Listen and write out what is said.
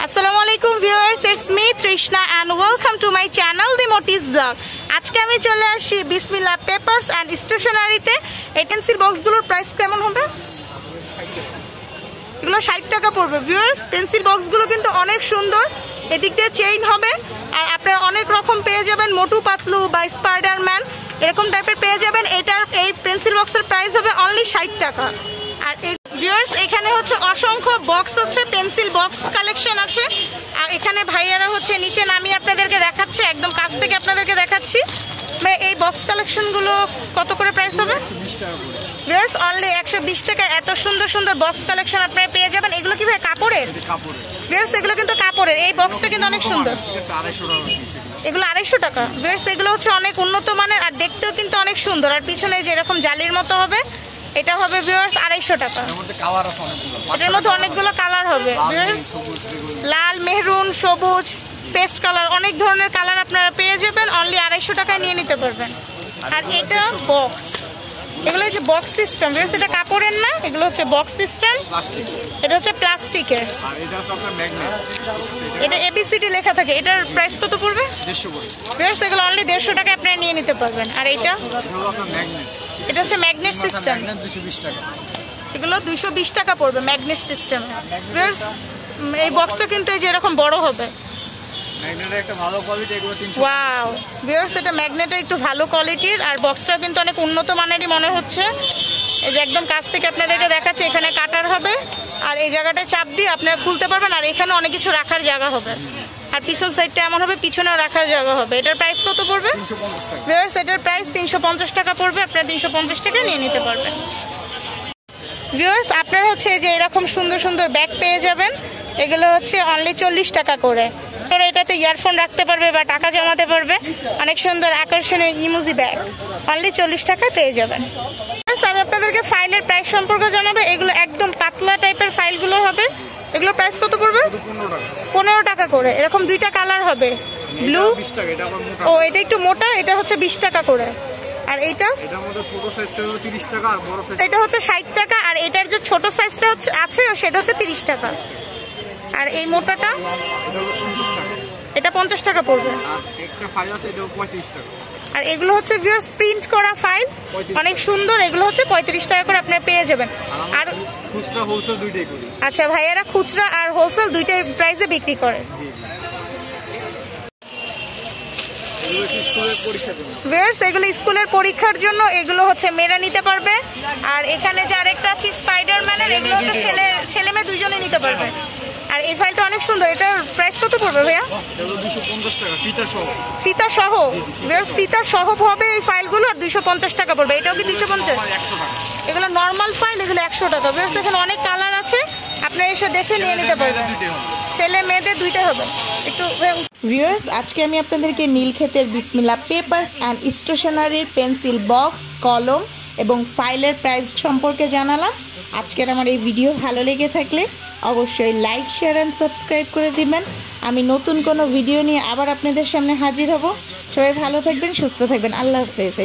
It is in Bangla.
আসসালামু আলাইকুম viewers, it's me Trishna and welcome to my channel the Motis blog. আজকে আমি চলে আসি বিসমিল্লাহ পেপারস এন্ড স্টেশনারিতে। এই পেন্সিল বক্সগুলোর প্রাইস কেমন হবে? এগুলো 60 টাকা পড়বে ভিউয়ার্স। পেন্সিল বক্সগুলো কিন্তু অনেক সুন্দর, এদিক দিয়ে চেইন হবে আর আপনারা অনেক রকম পেয়ে যাবেন, মোটু পাতলু বা স্পাইডারম্যান এরকম টাইপের পেয়ে যাবেন। এই পেন্সিল বক্সের প্রাইস হবে অনলি 60 টাকা। আর এই ভিউয়ার্স এখানে হচ্ছে অসংখ্য বক্স আছে, পেন্সিল বক্স কালেকশন আছে। আর এখানে ভাইয়ারা হচ্ছে নিচে নামিয়ে আপনাদেরকে দেখাচ্ছে, একদম কাছ থেকে আপনাদেরকে দেখাচ্ছি। এই বক্স কালেকশনগুলো কত করে প্রাইস হবে? ভিউয়ার্স অনলি 120 টাকা এত সুন্দর সুন্দর বক্স কালেকশন আপনারা পেয়ে যাবেন। এগুলো কি ভাই কাপড়ের? ভিউয়ার্স এগুলো কিন্তু কাপড়ের। এই বক্সটা কিন্তু অনেক সুন্দর, এগুলো 250 টাকা। ভিউয়ার্স এগুলো হচ্ছে অনেক উন্নত মানের আর দেখতেও কিন্তু অনেক সুন্দর। আর পিছনে যে এরকম জালির মতো হবে, এটা হবে ভিউয়ার্স 250 টাকা। এটার মধ্যে অনেকগুলো কালার হবে ভিউয়ার্স, লাল, মেহরুন, সবুজ, পেস্ট কালার, অনেক ধরনের কালার আপনারা পেয়ে যাবেন। অনলি 250 টাকায় নিয়ে নিতে পারবেন। আর এটা বক্স, এগুলো হচ্ছে বক্স সিস্টেম ভিউয়ার্স, এটা কাপড়ের না, এগুলো হচ্ছে বক্স সিস্টেম। এটা হচ্ছে প্লাস্টিকের, এটা এবিসিডি লেখা থাকে। এটার প্রাইস কত পড়বে? 150 ভিউয়ার্স এগুলো অনলি 150 টাকায় আপনারা নিয়ে নিতে পারবেন। আর এটা হচ্ছে ম্যাগনেট সিস্টেম, এগুলো 220 টাকা পড়বে ম্যাগনেট সিস্টেম। ভিউয়ার্স এই বক্সটা কিন্তু এই যে এরকম বড় হবে। ওয়াও ভিউয়ার্স এটা ম্যাগনেটের একটু ভালো কোয়ালিটির আর বক্সটা কিন্তু অনেক উন্নত মানেরই মনে হচ্ছে। এই যে একদম কাছ থেকে আপনাদেরকে দেখাচ্ছে, এখানে কাটার হবে আর এই জায়গাটা চাপ দিয়ে আপনারা খুলতে পারবেন। আর এখানে অনেক কিছু রাখার জায়গা হবে। আর পিছন সাইডটা এমন হবে, পিছনেও রাখার জায়গা হবে। এটার প্রাইস কত পড়বে? ভিউয়ার্স এটার প্রাইস 350 টাকা পড়বে, আপনারা 350 টাকা নিয়ে নিতে পারবেন। ভিউয়ার্স আপনারা হচ্ছে যে এরকম সুন্দর সুন্দর ব্যাগ পেয়ে যাবেন, এগুলো হচ্ছে অনলি 40 টাকা করে। আপনারা এটাতে ইয়ারফোন রাখতে পারবে বা টাকা জমাতে পারবে, অনেক সুন্দর আকর্ষণীয় ইমোজি ব্যাগ অনলি 40 টাকায় পেয়ে যাবেন। আমি আপনাদেরকে ফাইলের প্রাইস সম্পর্কে জানাবো। এগুলো একদম পাতলা টাইপের ফাইলগুলো হবে, এগুলো প্রাইস কত পড়বে? 15 টাকা করে। এরকম দুইটা কালার হবে, ব্লু ও এটা একটু মোটা, এটা হচ্ছে 20 টাকা করে। আর এইটা এটা হচ্ছে 60 টাকা। আর এটার যে ছোট সাইজটা হচ্ছে আছে সেটা হচ্ছে 30 টাকা। আর এই মোটাটা এটা 50 টাকা পড়বে। আর এগুলো হচ্ছে ভিউয়ার্স প্রিন্ট করা ফাইল, অনেক সুন্দর। এগুলো হচ্ছে 35 টাকা করে আপনারা পেয়ে যাবেন। আর খুচরা হোলসেল দুইটাই করি। আচ্ছা ভাইয়ারা খুচরা আর হোলসেল দুইটাই প্রাইসে বিক্রি করে। ভিউয়ার্স এগুলো স্কুলের পরীক্ষার জন্য, এগুলো হচ্ছে মেয়েরা নিতে পারবে। আর এখানে যে আরেকটা আছে স্পাইডারম্যানের, এগুলো হচ্ছে ছেলে মেয়ে দুইজনে নিতে পারবে। আর এই ফাইলটা অনেক সুন্দর, এটার প্রাইস কত পড়বে ভাইয়া? 250 টাকা ফিতা সহ। ভিউয়ার্স ফিতা সহ হবে এই ফাইলগুলো, আর 250 টাকা পড়বে। এটাও কি 250? এগুলো নর্মাল ফাইল, এগুলো 100 টাকা। ভিউয়ার্স এখানে অনেক কালার আছে, আপনারা এসে দেখে নিয়ে নিতে পারবেন। ছেলে মেয়েদের দুইটাই হবে। একটু ভিউয়ার্স আজকে আমি আপনাদেরকে নীলক্ষেতের বিসমিল্লাহ পেপারস অ্যান্ড স্টেশনারির পেন্সিল বক্স, কলম এবং ফাইলের প্রাইস সম্পর্কে জানালাম। আজকের আমার এই ভিডিও ভালো লেগে থাকলে অবশ্যই লাইক, শেয়ার অ্যান্ড সাবস্ক্রাইব করে দিবেন। আমি নতুন কোনো ভিডিও নিয়ে আবার আপনাদের সামনে হাজির হব। সবাই ভালো থাকবেন, সুস্থ থাকবেন। আল্লাহ হাফেজ।